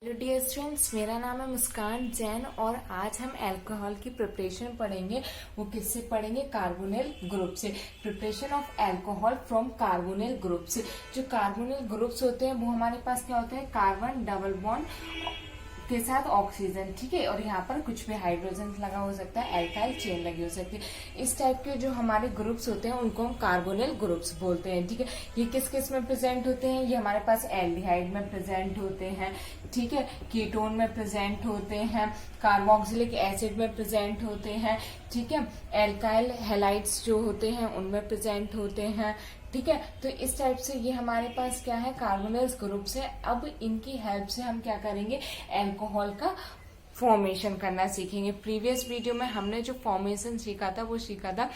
Hello dear students, मेरा नाम है मुस्कान जैन और आज हम अल्कोहल की प्रिपरेशन पढ़ेंगे। वो किससे पढ़ेंगे? कार्बोनिल ग्रुप से। Preparation of alcohol from carbonyl group से। जो कार्बोनिल ग्रुप्स होते हैं वो हमारे पास क्या होते हैं? कार्बन डबल बॉन्ड के साथ ऑक्सीजन, ठीक है। और यहाँ पर कुछ भी हाइड्रोजन लगा हो सकता है, एल्काइल चेन लगी हो सकती है। इस टाइप के जो हमारे ग्रुप्स होते हैं उनको हम कार्बोनिल ग्रुप्स बोलते हैं, ठीक है। ये किस किस में प्रेजेंट होते हैं? ये हमारे पास एल्डिहाइड में प्रेजेंट होते हैं, ठीक है। कीटोन में प्रेजेंट होते हैं, कार्बोक्सिलिक एसिड में प्रेजेंट होते हैं, ठीक है। एल्काइल हैलाइड्स जो होते हैं उनमें प्रेजेंट होते हैं, ठीक है। तो इस टाइप से ये हमारे पास क्या है? कार्बोनिल ग्रुप्स है। अब इनकी हेल्प से हम क्या करेंगे? अल्कोहल का फॉर्मेशन करना सीखेंगे। प्रीवियस वीडियो में हमने जो फॉर्मेशन सीखा था वो सीखा था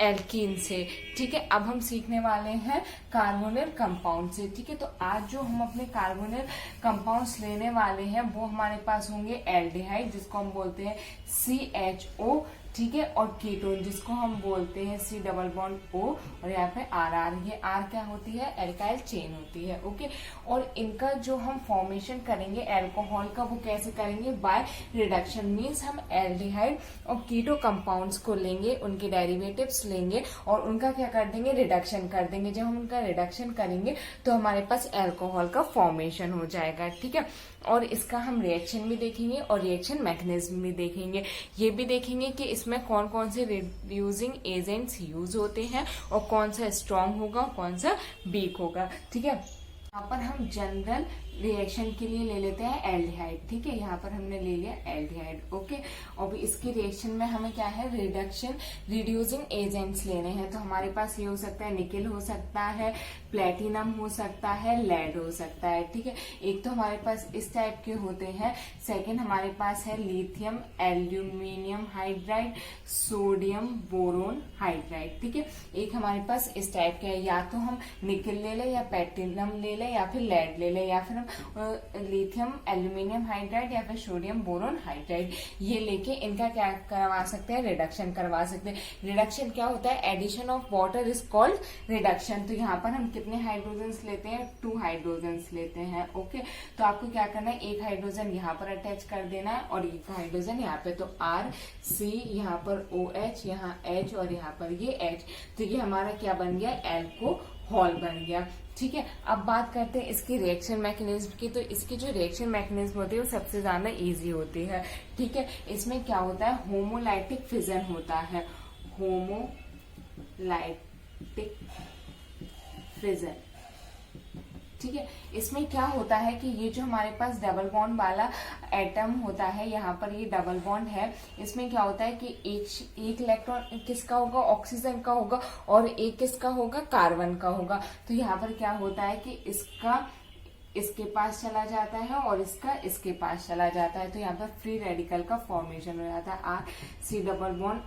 एल्कीन से, ठीक है। अब हम सीखने वाले हैं कार्बोनिल कंपाउंड से, ठीक है। तो आज जो हम अपने कार्बोनिल कंपाउंड्स लेने वाले हैं वो हमारे पास होंगे एल्डिहाइड, जिसको हम बोलते हैं CHO, ठीक है। और कीटोन, जिसको हम बोलते हैं C डबल बॉन्ड O, और यहाँ पे RR। ये R क्या होती है? एल्काइल चेन होती है, ओके। और इनका जो हम फॉर्मेशन करेंगे अल्कोहल का वो कैसे करेंगे? By reduction. मीन्स हम एल्डिहाइड और कीटो कंपाउंड्स को लेंगे, उनके डेरिवेटिव्स लेंगे और उनका क्या कर देंगे? रिडक्शन कर देंगे। जब हम उनका रिडक्शन करेंगे तो हमारे पास अल्कोहल का फॉर्मेशन हो जाएगा, ठीक है। और इसका हम रिएक्शन भी देखेंगे और रिएक्शन मैकेनिज्म भी देखेंगे। ये भी देखेंगे कि इसमें कौन कौन से रिड्यूसिंग एजेंट्स यूज होते हैं और कौन सा स्ट्रांग होगा और कौन सा वीक होगा, ठीक है। यहाँ पर हम जनरल रिएक्शन के लिए ले लेते हैं एल्डिहाइड, ठीक है। यहाँ पर हमने ले लिया एल्डिहाइड, ओके। और इसके रिएक्शन में हमें क्या है? रिडक्शन रिड्यूसिंग एजेंट्स लेने हैं। तो हमारे पास ये हो सकता है निकेल हो सकता है, प्लेटिनम हो सकता है, लेड हो सकता है, ठीक है। एक तो हमारे पास इस टाइप के होते हैं। सेकेंड हमारे पास है lithium aluminium hydride, sodium boron hydride, ठीक है। एक हमारे पास इस टाइप के है, या तो हम निकेल ले लें या प्लेटिनम ले लें या फिर लेड ले लें या फिर लिथियम एल्यूमिनियम हाइड्राइड या फिर सोडियम बोरोन हाइड्राइड। ये लेके इनका क्या करवा सकते हैं? रिडक्शन करवा सकते हैं। रिडक्शन क्या होता है? Addition of water is called reduction. तो यहाँ पर हम कितने हाइड्रोजन्स लेते हैं? 2 हाइड्रोजन्स लेते हैं, ओके। तो आपको क्या करना है? एक हाइड्रोजन यहाँ पर अटैच कर देना है और एक हाइड्रोजन यहाँ पे। तो RC, यहाँ पर OH, यहाँ H और यहाँ पर ये H। तो ये हमारा क्या बन गया? अल्कोहल बन गया, ठीक है। अब बात करते हैं इसकी रिएक्शन मैकेनिज्म की। तो इसकी जो रिएक्शन मैकेनिज्म होती है वो सबसे ज्यादा इजी होती है, ठीक है। इसमें क्या होता है? होमोलाइटिक फिजन होता है, होमोलाइटिक फिजन, ठीक है। इसमें क्या होता है कि ये जो हमारे पास डबल बॉन्ड वाला एटम होता है, यहाँ पर ये डबल बॉन्ड है, इसमें क्या होता है कि एक इलेक्ट्रॉन किसका होगा? ऑक्सीजन का होगा और एक किसका होगा? कार्बन का होगा। तो यहाँ पर क्या होता है कि इसका इसके पास चला जाता है और इसका इसके पास चला जाता है। तो यहाँ पर फ्री रेडिकल का फॉर्मेशन हो जाता है। RC डबल बॉन्ड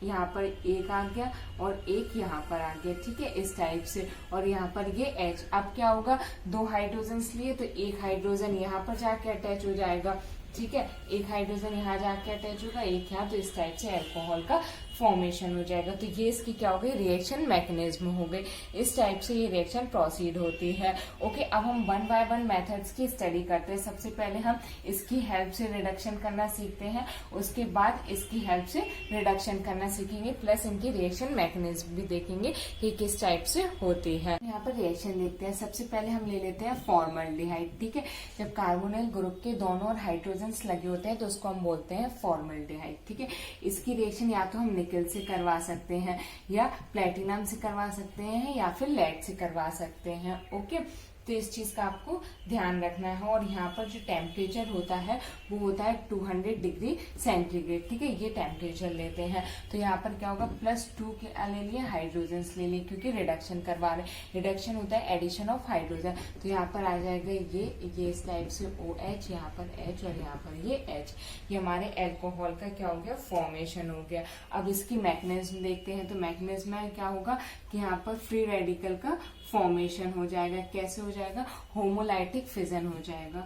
यहाँ पर एक आ गया और एक यहाँ पर आ गया, ठीक है, इस टाइप से। और यहाँ पर ये H। अब क्या होगा? 2 हाइड्रोजन लिए तो एक हाइड्रोजन यहाँ पर जाके अटैच हो जाएगा, ठीक है। एक हाइड्रोजन यहाँ जाके अटैच होगा, एक यहाँ। तो इस टाइप से अल्कोहल का फॉर्मेशन हो जाएगा। तो ये इसकी क्या हो गई? रिएक्शन मैकेनिज्म हो गई। इस टाइप से ये रिएक्शन प्रोसीड होती है, ओके। अब हम 1 बाय 1 मेथड्स की स्टडी करते हैं। सबसे पहले हम इसकी हेल्प से रिडक्शन करना सीखते हैं, उसके बाद इसकी हेल्प से रिडक्शन करना सीखेंगे, प्लस इनकी रिएक्शन मैकेनिज्म भी देखेंगे कि किस टाइप से होती है। यहाँ पर रिएक्शन देखते हैं। सबसे पहले हम ले लेते हैं फॉर्मल्डिहाइड, ठीक है। जब कार्बोनिल ग्रुप के दोनों ओर हाइड्रोजन लगे होते हैं तो उसको हम बोलते हैं फॉर्मल्डिहाइड, ठीक है। इसकी रिएक्शन या तो हम निकेल से करवा सकते हैं या प्लेटिनम से करवा सकते हैं या फिर लेड से करवा सकते हैं, ओके। तो इस चीज का आपको ध्यान रखना है। और यहाँ पर जो टेम्परेचर होता है वो होता है 200 डिग्री सेंटीग्रेड, ठीक है। ये टेम्परेचर लेते हैं। तो यहाँ पर क्या होगा? +2 के ले लिए, हाइड्रोजन ले लिए, क्योंकि रिडक्शन करवा रहे हैं। रिडक्शन होता है एडिशन ऑफ हाइड्रोजन। तो यहाँ पर आ जाएगा ये इस टाइप से OH, यहाँ पर H और यहाँ पर ये H। ये हमारे अल्कोहल का क्या हो गया? फॉर्मेशन हो गया। अब इसकी मैकेनिज्म देखते हैं। तो मैकेनिज्म में क्या होगा कि यहाँ पर फ्री रेडिकल का फॉर्मेशन हो जाएगा। कैसे हो जाएगा? होमोलाइटिक फिजन हो जाएगा,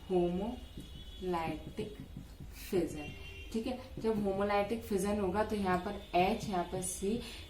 होमोलाइटिक फिजन, ठीक है। जब होमोलाइटिक फिजन होगा तो यहाँ पर H, यहाँ पर C,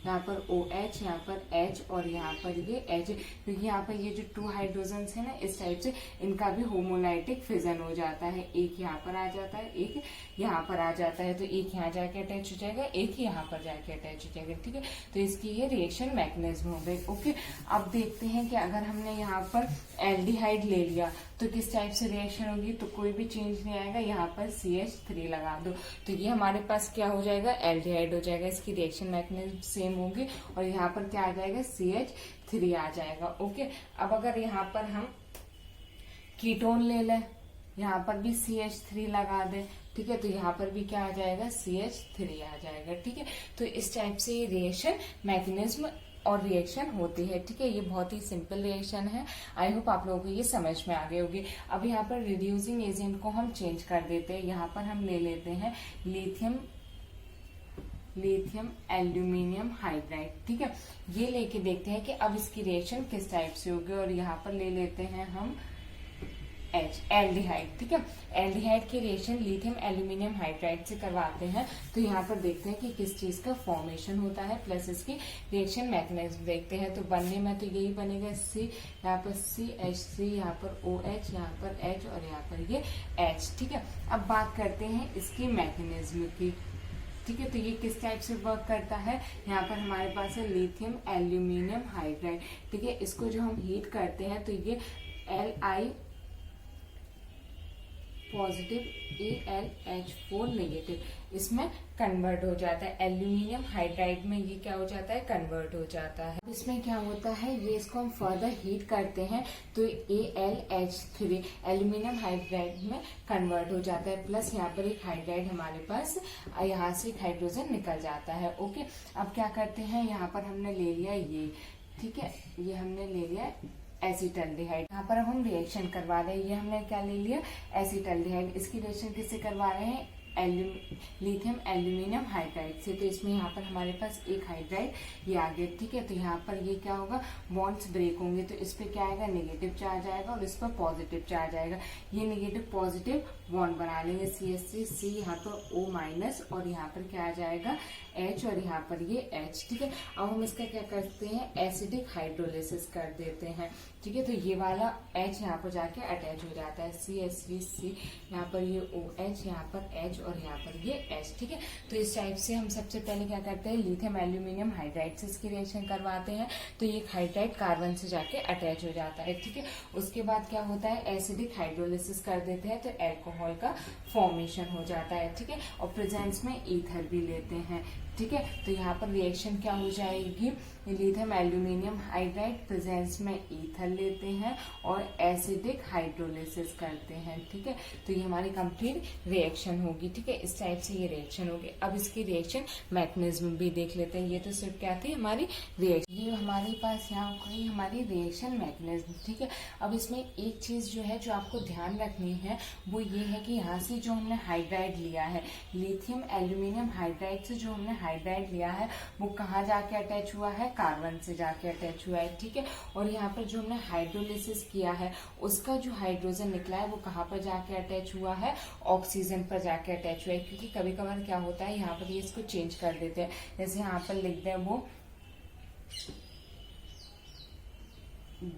यहाँ पर OH, यहाँ पर H और यहाँ पर ये H, क्योंकि यहाँ पर ये जो 2 हाइड्रोजन्स है ना, इस टाइप से इनका भी होमोलाइटिक फिजन हो जाता है। एक यहाँ पर आ जाता है, एक यहाँ पर आ जाता है, तो एक यहाँ जाके अटैच हो जाएगा, एक यहाँ पर जाके अटैच हो जाएगा, ठीक है। तो इसकी ये रिएक्शन मैकेनिज्म हो गई। ओके, अब देखते हैं कि अगर हमने यहाँ पर एल्डिहाइड ले लिया तो किस टाइप से रिएक्शन होगी। तो कोई भी चेंज नहीं आएगा, यहाँ पर CH3 लगा दो तो ये हमारे पास क्या हो जाएगा, एल्डिहाइड हो जाएगा। इसकी रिएक्शन मैकेनिज्म सेम होगी और यहाँ पर क्या आ जाएगा, CH3 आ जाएगा। ओके, अब अगर यहाँ पर हम कीटोन ले लें, यहाँ पर भी CH3 लगा दें, ठीक है, तो यहाँ पर भी क्या आ जाएगा, CH3 आ जाएगा, ठीक है। तो इस टाइप से ये रिएक्शन मैकेनिज्म और रिएक्शन होती है, ठीक है। ये बहुत ही सिंपल रिएक्शन है। आई होप आप लोगों को ये समझ में आ गई होगी। अब यहाँ पर रिड्यूसिंग एजेंट को हम चेंज कर देते हैं। यहाँ पर हम ले लेते हैं लिथियम एल्यूमिनियम हाइड्राइड, ठीक है। ये लेके देखते हैं कि अब इसकी रिएक्शन किस टाइप से होगी। और यहाँ पर ले लेते हैं हम H, एल्डिहाइड, ठीक है। एल्डिहाइड की रिएक्शन लिथियम एल्यूमिनियम हाइड्राइड से करवाते हैं तो यहाँ पर देखते हैं कि किस चीज का फॉर्मेशन होता है, प्लस इसकी रिएक्शन मैकेनिज्म देखते हैं। तो बनने में तो यही बनेगा C, यहाँ पर CH3, यहाँ पर OH, यहाँ पर H और यहाँ पर ये H, ठीक है। अब बात करते हैं इसकी मैकेनिज्म की, ठीक है। तो ये किस टाइप से वर्क करता है, यहाँ पर हमारे पास है लिथियम एल्यूमिनियम हाइड्राइड, ठीक है। इसको जो हम हीट करते हैं तो ये Li पॉजिटिव AlH4 नेगेटिव इसमें कन्वर्ट हो जाता है। एल्यूमिनियम हाइड्राइड में ये क्या हो जाता है, कन्वर्ट हो जाता है। इसमें क्या होता है, ये इसको हम फर्दर हीट करते हैं तो AlH3 एल्यूमिनियम हाइड्राइड में कन्वर्ट हो जाता है, प्लस यहाँ पर एक हाइड्राइड हमारे पास, यहाँ से एक हाइड्रोजन निकल जाता है। ओके, अब क्या करते हैं, यहाँ पर हमने ले लिया ये, ठीक है, ये हमने ले लिया एसिटाल्डिहाइड। यहाँ पर अब हम रिएक्शन करवा रहे हैं। ये हमने क्या ले लिया, एसिटाल्डिहाइड। इसकी रिएक्शन किससे करवा रहे हैं, लिथियम एल्यूमिनियम हाइड्राइड से। तो इसमें यहाँ पर हमारे पास एक हाइड्राइड ये आ गया, ठीक है। तो यहाँ पर ये क्या होगा, बॉन्ड्स ब्रेक होंगे, तो इस पे क्या आएगा, नेगेटिव चार्ज आएगा और इस पर पॉजिटिव चार्ज आएगा। ये नेगेटिव पॉजिटिव बॉन्ड बना लेंगे, CH3, यहाँ पर O माइनस और यहाँ पर क्या आ जाएगा, H और यहाँ पर ये H, ठीक है। अब हम इसका क्या करते हैं, एसिडिक हाइड्रोलिसिस कर देते हैं, ठीक है। तो ये वाला H यहाँ पर जाके अटैच हो जाता है, CH3C, यहाँ पर ये OH, यहाँ पर H और यहाँ पर ये H, ठीक है। तो इस टाइप से हम सबसे पहले क्या करते हैं, लिथियम एल्यूमिनियम हाइड्राइड से इसकी रिएक्शन करवाते हैं तो ये हाइड्राइड कार्बन से जाके अटैच हो जाता है, ठीक है। उसके बाद क्या होता है, एसिडिक हाइड्रोलिसिस कर देते हैं तो एल्कोहल का फॉर्मेशन हो जाता है, ठीक है। और प्रेजेंस में ईथर भी लेते हैं, ठीक है। तो यहाँ पर रिएक्शन क्या हो जाएगी, लिथियम एल्यूमिनियम हाइड्राइड प्रेजेंस में ईथर लेते हैं और एसिडिक हाइड्रोलिसिस करते हैं, ठीक है। तो ये हमारी कंप्लीट रिएक्शन होगी, ठीक है। इस टाइप से ये रिएक्शन होगी। अब इसकी रिएक्शन मैकेनिज्म भी देख लेते हैं। ये तो सिर्फ क्या थी, हमारी रिएक्शन, ये हमारे पास यहाँ कोई हमारी रिएक्शन मैकेनिज्म, ठीक है। अब इसमें एक चीज जो है जो आपको ध्यान रखनी है वो ये है कि यहाँ से जो हमने हाइड्राइड लिया है, लिथियम एल्यूमिनियम हाइड्राइड से जो हमने हाइड्राइड लिया है वो कहाँ जाके अटैच हुआ है, कार्बन से जाके अटैच हुआ है, ठीक है। और यहाँ पर जो हमने हाइड्रोलिसिस किया है उसका जो हाइड्रोजन निकला है वो कहाँ पर जाके अटैच हुआ है, ऑक्सीजन पर जाके अटैच हुआ है। क्योंकि कभी कभार क्या होता है, यहाँ पर ये इसको चेंज कर देते हैं, जैसे यहाँ पर लिख दें वो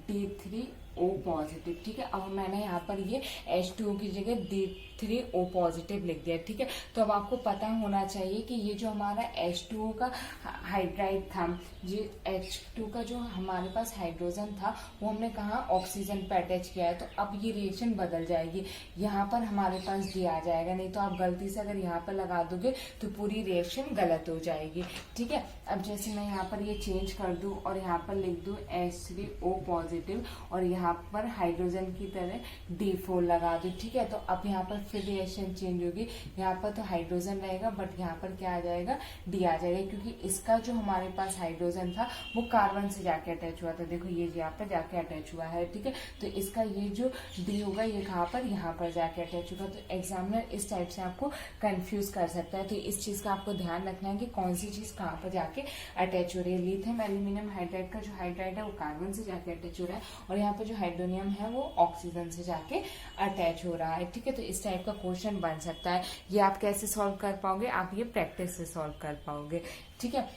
D3O पॉजिटिव, ठीक है। अब मैंने यहाँ पर ये H2O की जगह D3O पॉजिटिव लिख दिया, ठीक है। तो अब आपको पता होना चाहिए कि ये जो हमारा H2O का हाइड्राइड था, ये H2 का जो हमारे पास हाइड्रोजन था वो हमने कहा ऑक्सीजन पे अटैच किया है। तो अब ये रिएक्शन बदल जाएगी, यहाँ पर हमारे पास D आ जाएगा, नहीं तो आप गलती से अगर यहाँ पर लगा दोगे तो पूरी रिएक्शन गलत हो जाएगी, ठीक है। अब जैसे मैं यहाँ पर ये चेंज कर दूं और यहाँ पर लिख दूं H3O पॉजिटिव और यहाँ पर हाइड्रोजन की तरह D4 लगा दूं, ठीक है। तो अब यहाँ पर फिर रिएक्शन चेंज होगी, यहाँ पर तो हाइड्रोजन रहेगा बट यहाँ पर क्या आ जाएगा, D आ जाएगा, क्योंकि इसका जो हमारे पास हाइड्रोजन था वो कार्बन से जाके अटैच हुआ था। देखो ये यहाँ पर जाके अटैच हुआ है, ठीक है। तो इसका ये जो D होगा ये कहाँ पर, यहाँ पर जाके अटैच होगा। तो एग्जामिनर इस टाइप से आपको कंफ्यूज कर सकता है। तो इस चीज का आपको ध्यान रखना है कि कौन सी चीज कहाँ पर जाके अटैच हो रही है। लिथियम एल्यूमिनियम हाइड्राइड का जो हाइड्राइड है वो कार्बन से जाके अटैच हो रहा है और यहाँ पर जो जो हाइड्रोनियम है वो ऑक्सीजन से जाके अटैच हो रहा है। ठीक है, तो इस टाइप का क्वेश्चन बन सकता है। ये आप कैसे सॉल्व कर पाओगे, आप ये प्रैक्टिस से सॉल्व कर पाओगे। ठीक है,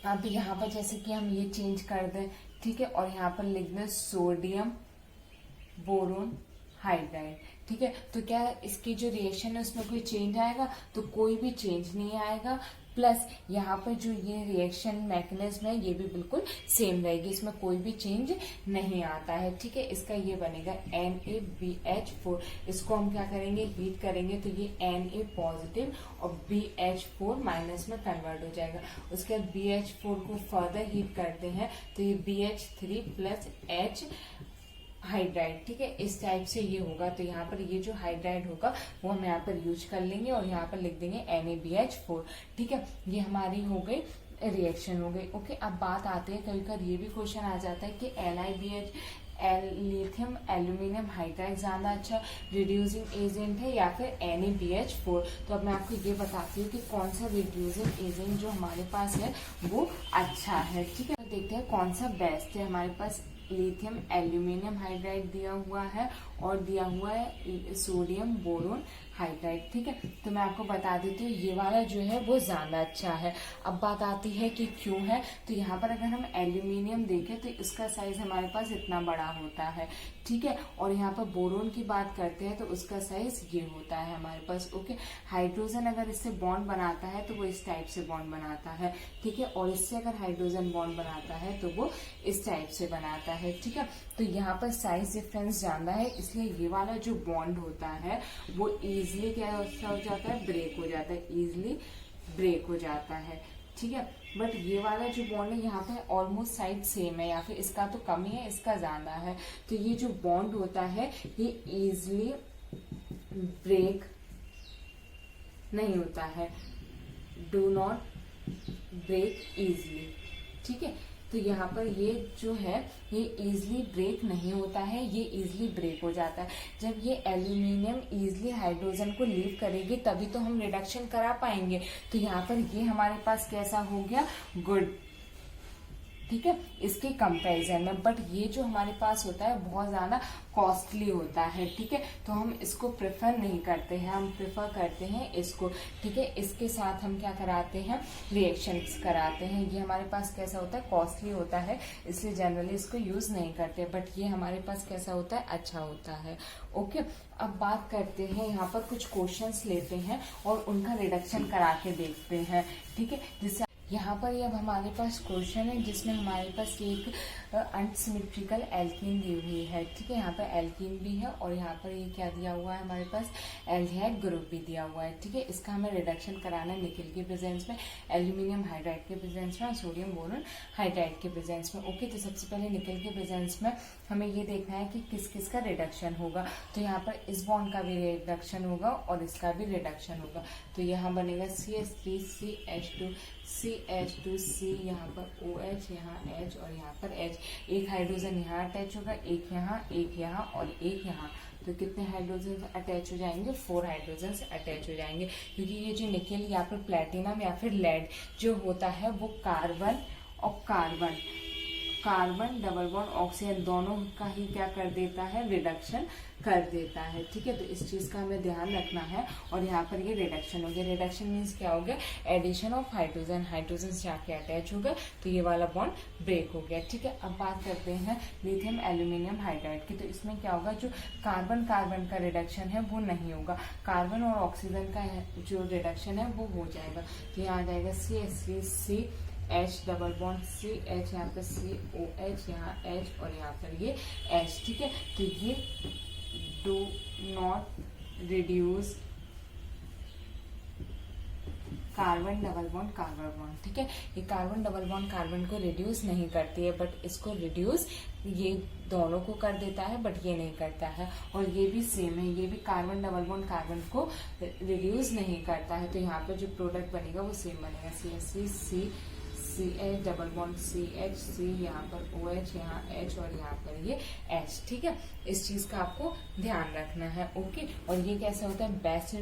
अब यहाँ पर जैसे कि हम ये चेंज कर दें, ठीक है, और यहाँ पर लिख दें सोडियम बोरोन हाइड्राइड। ठीक है, तो क्या इसकी जो रिएक्शन है उसमें कोई चेंज आएगा? तो कोई भी चेंज नहीं आएगा। प्लस यहाँ पर जो ये रिएक्शन मैकेनिज्म है ये भी बिल्कुल सेम रहेगी, इसमें कोई भी चेंज नहीं आता है। ठीक है, इसका ये बनेगा NaBH4। इसको हम क्या करेंगे, हीट करेंगे तो ये Na पॉजिटिव और BH4 माइनस में कन्वर्ट हो जाएगा। उसके बाद BH4 को फर्दर हीट करते हैं तो ये BH3 प्लस H हाइड्राइड। ठीक है, इस टाइप से ये होगा। तो यहाँ पर ये जो हाइड्राइड होगा वो हम यहाँ पर यूज कर लेंगे और यहाँ पर लिख देंगे NaBH4। ठीक है, ये हमारी हो गई रिएक्शन हो गई। ओके, अब बात आती है, कभी कभी ये भी क्वेश्चन आ जाता है कि LiBH लिथियम एल्यूमिनियम हाइड्राइड ज्यादा अच्छा रिड्यूसिंग एजेंट है या फिर NaBH4। तो अब मैं आपको ये बताती हूँ कि कौन सा रिड्यूसिंग एजेंट जो हमारे पास है वो अच्छा है। ठीक है, तो देखते हैं कौन सा बेस्ट है। हमारे पास लिथियम एल्यूमिनियम हाइड्राइड दिया हुआ है और दिया हुआ है सोडियम बोरोन हाइड्राइड। ठीक है, तो मैं आपको बता देती हूँ ये वाला जो है वो ज्यादा अच्छा है। अब बात आती है कि क्यों है, तो यहाँ पर अगर हम एल्यूमिनियम देखें तो इसका साइज हमारे पास इतना बड़ा होता है। ठीक है, और यहाँ पर बोरोन की बात करते हैं तो उसका साइज ये होता है हमारे पास। ओके, हाइड्रोजन अगर इससे बॉन्ड बनाता है तो वो इस टाइप से बॉन्ड बनाता है। ठीक है, और इससे अगर हाइड्रोजन बॉन्ड बनाता है तो वो इस टाइप से बनाता है। ठीक है, तो यहाँ पर साइज डिफरेंस ज्यादा है, इसलिए ये वाला जो बॉन्ड होता है वो इजीली क्या हो जाता है, ब्रेक हो जाता है, इजीली ब्रेक हो जाता है। ठीक है, बट ये वाला जो बॉन्ड है यहाँ पे ऑलमोस्ट साइज सेम है, या फिर इसका तो कम ही है इसका ज्यादा है। तो ये जो बॉन्ड होता है ये इजीली ब्रेक नहीं होता है, डू नॉट ब्रेक इजीली। ठीक है, तो यहाँ पर ये जो है ये इजीली ब्रेक नहीं होता है, ये इजीली ब्रेक हो जाता है। जब ये एल्यूमिनियम इजीली हाइड्रोजन को लीव करेगी तभी तो हम रिडक्शन करा पाएंगे। तो यहाँ पर ये हमारे पास कैसा हो गया, गुड। ठीक है, इसके कंपैरिजन में। बट ये जो हमारे पास होता है बहुत ज्यादा कॉस्टली होता है। ठीक है, तो हम इसको प्रेफर नहीं करते हैं, हम प्रेफर करते हैं इसको। ठीक है, इसके साथ हम क्या कराते हैं, रिएक्शंस कराते हैं। ये हमारे पास कैसा होता है, कॉस्टली होता है, इसलिए जनरली इसको यूज नहीं करते। बट ये हमारे पास कैसा होता है, अच्छा होता है। ओके, अब बात करते हैं, यहाँ पर कुछ क्वेश्चंस लेते हैं और उनका रिडक्शन करा के देखते हैं। ठीक है, जिससे यहाँ पर ये अब हमारे पास क्वेश्चन है जिसमें हमारे पास एक अनसिमेट्रिकल एल्कीन दी हुई है। ठीक है, यहाँ पर एल्कीन भी है और यहाँ पर ये क्या दिया हुआ है, हमारे पास एल्डिहाइड ग्रुप भी दिया हुआ है। ठीक है, इसका हमें रिडक्शन कराना है निकेल के प्रेजेंस में, एल्यूमिनियम हाइड्राइड के प्रेजेंस में और सोडियम बोरोन हाइड्राइड के प्रेजेंस में। ओके, तो सबसे पहले निकेल के प्रेजेंस में हमें ये देखना है कि किस किस का रिडक्शन होगा। तो यहाँ पर इस बॉन्ड का भी रिडक्शन होगा और इसका भी रिडक्शन होगा। तो यहाँ बनेगा CH3 CH2 CH2C, यहाँ पर OH, यहाँ H और यहाँ पर H। एक हाइड्रोजन यहाँ अटैच होगा, एक यहाँ और एक यहाँ। तो कितने हाइड्रोजन अटैच हो जाएंगे, 4 हाइड्रोजन अटैच हो जाएंगे। क्योंकि ये जो निकेल या फिर प्लेटिनम या फिर लेड जो होता है वो कार्बन और कार्बन डबल बॉन्ड ऑक्सीजन दोनों का ही क्या कर देता है, रिडक्शन कर देता है। ठीक है, तो इस चीज का हमें ध्यान रखना है। और यहाँ पर ये रिडक्शन हो गया, रिडक्शन मीन्स क्या हो गया, एडिशन ऑफ हाइड्रोजन, हाइड्रोजन से जाके अटैच हो गया तो ये वाला बॉन्ड ब्रेक हो गया। ठीक है, अब बात करते हैं लिथियम एल्यूमिनियम हाइड्राइड की। तो इसमें क्या होगा, जो कार्बन कार्बन का रिडक्शन है वो नहीं होगा, कार्बन और ऑक्सीजन का जो रिडक्शन है वो हो जाएगा। तो यहाँ आ जाएगा CH3C H double bond CH, यहाँ पर COH, यहाँ H और यहाँ पर ये H। ठीक है, तो ये do not reduce carbon double bond carbon bond. ठीक है, ये कार्बन डबल बॉन्ड कार्बन को रिड्यूस नहीं करती है, बट इसको रिड्यूस ये दोनों को कर देता है, बट ये नहीं करता है। और ये भी सेम है, ये भी कार्बन डबल बॉन्ड कार्बन को रिड्यूस नहीं करता है। तो यहाँ पर जो प्रोडक्ट बनेगा वो सेम बनेगा, CH3C CH double bond CH, यहाँ पर OH, यहाँ H और यहाँ पर ये H। ठीक है, इस चीज का आपको ध्यान रखना है। ओके, और ये कैसा होता है, बेस्ट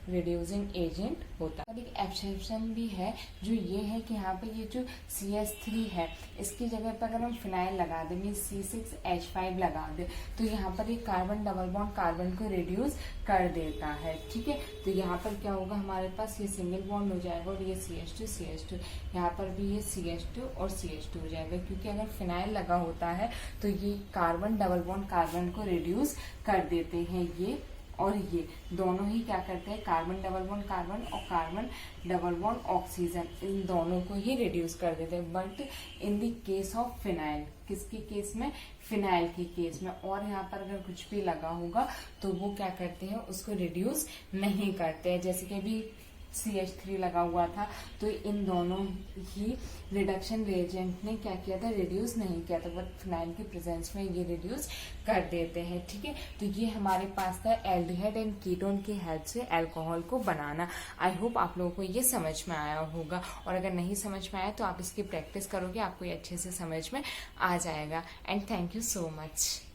रिड्यूसिंग एजेंट होता है। और एक एक्सेप्शन भी है जो ये है कि यहाँ पे ये जो CH3 है इसकी जगह पर अगर हम फिनाइल लगा दें मीन C6H5 लगा दें तो यहाँ पर ये कार्बन डबल बॉन्ड कार्बन को रिड्यूस कर देता है। ठीक है, तो यहाँ पर क्या होगा, हमारे पास ये सिंगल बॉन्ड हो जाएगा और ये CH2 यहाँ पर भी ये CH2 और CH2 हो जाएगा, क्योंकि अगर फिनाइल लगा होता है तो ये कार्बन डबल बॉन्ड कार्बन को रिड्यूस कर देते हैं। ये और ये दोनों ही क्या करते हैं, कार्बन डबल बॉन्ड कार्बन और कार्बन डबल बॉन्ड ऑक्सीजन, इन दोनों को ही रिड्यूस कर देते हैं। But in the case of phenyl, किसके केस में, फिनाइल के केस में, और यहाँ पर अगर कुछ भी लगा होगा तो वो क्या करते हैं, उसको रिड्यूस नहीं करते हैं। जैसे कि अभी CH3 लगा हुआ था तो इन दोनों ही रिडक्शन रिएजेंट ने क्या किया था, रिड्यूस नहीं किया था, बट फिनाइल के प्रेजेंस में ये रिड्यूस कर देते हैं। ठीक है, तो ये हमारे पास था एल्डिहाइड एंड कीटोन की हेल्प से अल्कोहल को बनाना। आई होप आप लोगों को ये समझ में आया होगा, और अगर नहीं समझ में आया तो आप इसकी प्रैक्टिस करोगे, आपको ये अच्छे से समझ में आ जाएगा। And thank you so much.